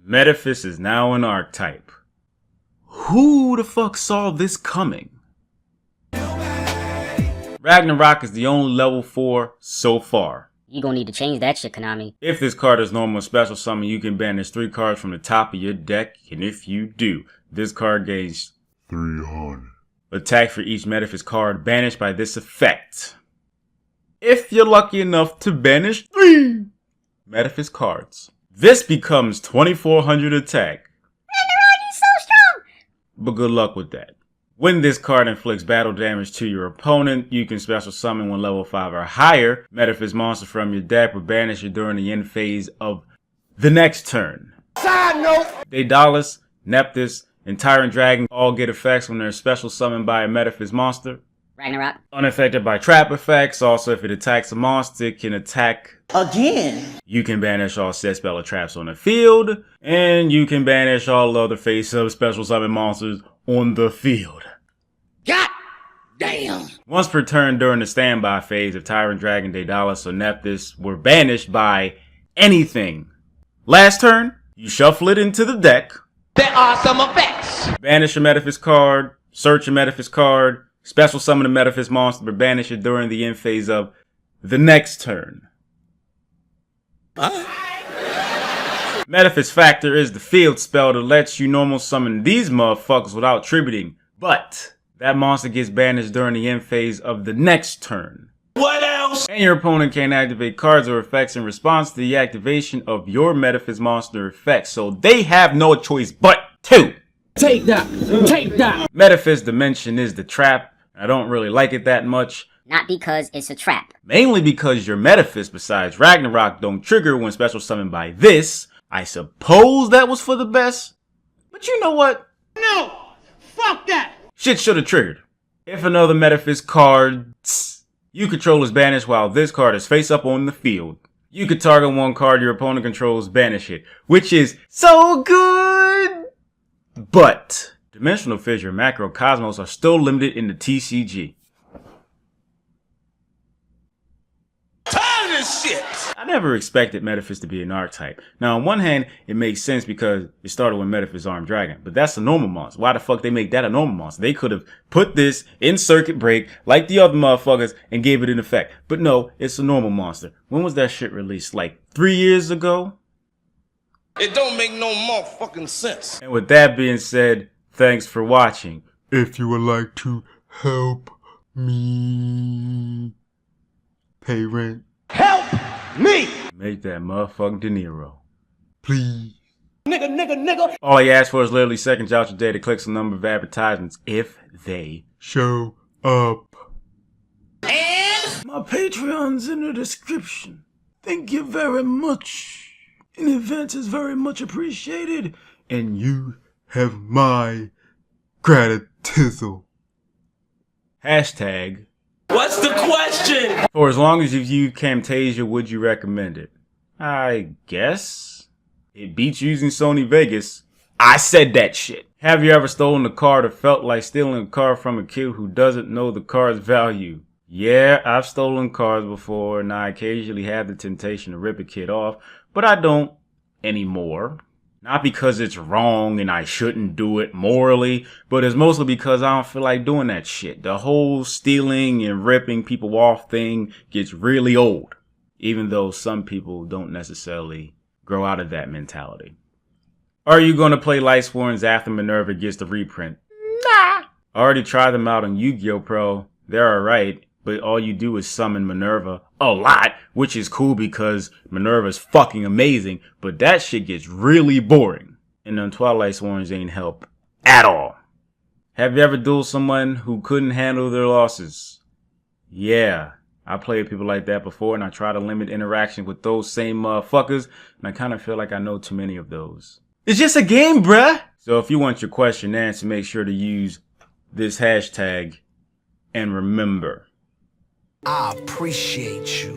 Metaphys is now an archetype. Who the fuck saw this coming? Ragnarok is the only level 4 so far. You gonna need to change that shit, Konami. If this card is normal special summon, you can banish 3 cards from the top of your deck, and if you do, this card gains 300 attack for each Metaphys card banished by this effect. If you're lucky enough to banish 3 Metaphys cards, this becomes 2400 attack. Ragnarok, you so strong! But good luck with that. When this card inflicts battle damage to your opponent, you can special summon one level 5 or higher Metaphys monster from your deck, but banish it during the end phase of the next turn. Side note! Daedalus, Nephthys, and Tyrant Dragon all get effects when they're special summoned by a Metaphys monster. Ragnarok. Unaffected by trap effects. Also, if it attacks a monster, it can attack again. You can banish all set spell or traps on the field, and you can banish all other face-up special summon monsters on the field. God damn! Once per turn during the standby phase, if Tyrant Dragon, Daedalus, or Nephthys were banished by anything. Last turn, you shuffle it into the deck. There are some effects. Banish a Metaphys card, search a Metaphys card, special summon a Metaphys monster, but banish it during the end phase of the next turn. Metaphys Factor is the field spell that lets you normal summon these motherfuckers without tributing, but that monster gets banished during the end phase of the next turn. What else? And your opponent can't activate cards or effects in response to the activation of your Metaphys monster effects, so they have no choice but to take that! Take that! Metaphys Dimension is the trap. I don't really like it that much. Not because it's a trap. Mainly because your Metaphys besides Ragnarok don't trigger when special summoned by this. I suppose that was for the best. But you know what? No! Fuck that! Shit should have triggered. If another Metaphys card you control is banished while this card is face up on the field, you could target one card your opponent controls, banish it, which is so good! But Dimensional Fissure and Macrocosmos are still limited in the TCG. Shit. I never expected Metaphys to be an archetype. Now, on one hand, it makes sense because it started with Metaphys Armed Dragon, but that's a normal monster. Why the fuck they make that a normal monster? They could have put this in Circuit Break like the other motherfuckers and gave it an effect. But no, it's a normal monster. When was that shit released? Like 3 years ago? It don't make no motherfucking sense. And with that being said, thanks for watching. If you would like to help me pay rent, Help me! make that motherfucking De Niro. Please. Nigga. All you ask for is literally seconds out your day to click some number of advertisements if they show up. And My Patreon's in the description. Thank you very much. In advance is very much appreciated. And you have my gratitude. Hashtag. what's the question? For as long as you've used Camtasia, would you recommend it? I guess. It beats using Sony Vegas. I said that shit. Have you ever stolen a card or felt like stealing a card from a kid who doesn't know the card's value? Yeah, I've stolen cards before, and I occasionally have the temptation to rip a kid off, but I don't anymore. Not because it's wrong and I shouldn't do it morally, but it's mostly because I don't feel like doing that shit. The whole stealing and ripping people off thing gets really old, even though some people don't necessarily grow out of that mentality. Are you going to play Lightsworns after Minerva gets the reprint? Nah. I already tried them out on Yu-Gi-Oh! Pro. They're alright, but all you do is summon Minerva a lot, which is cool because Minerva's fucking amazing, but that shit gets really boring. And then Twilight Swarms ain't help at all. Have you ever dueled someone who couldn't handle their losses? Yeah, I played people like that before, and I try to limit interaction with those same motherfuckers, and I kind of feel like I know too many of those. It's just a game, bruh! So if you want your question answered, make sure to use this hashtag, and remember, I appreciate you.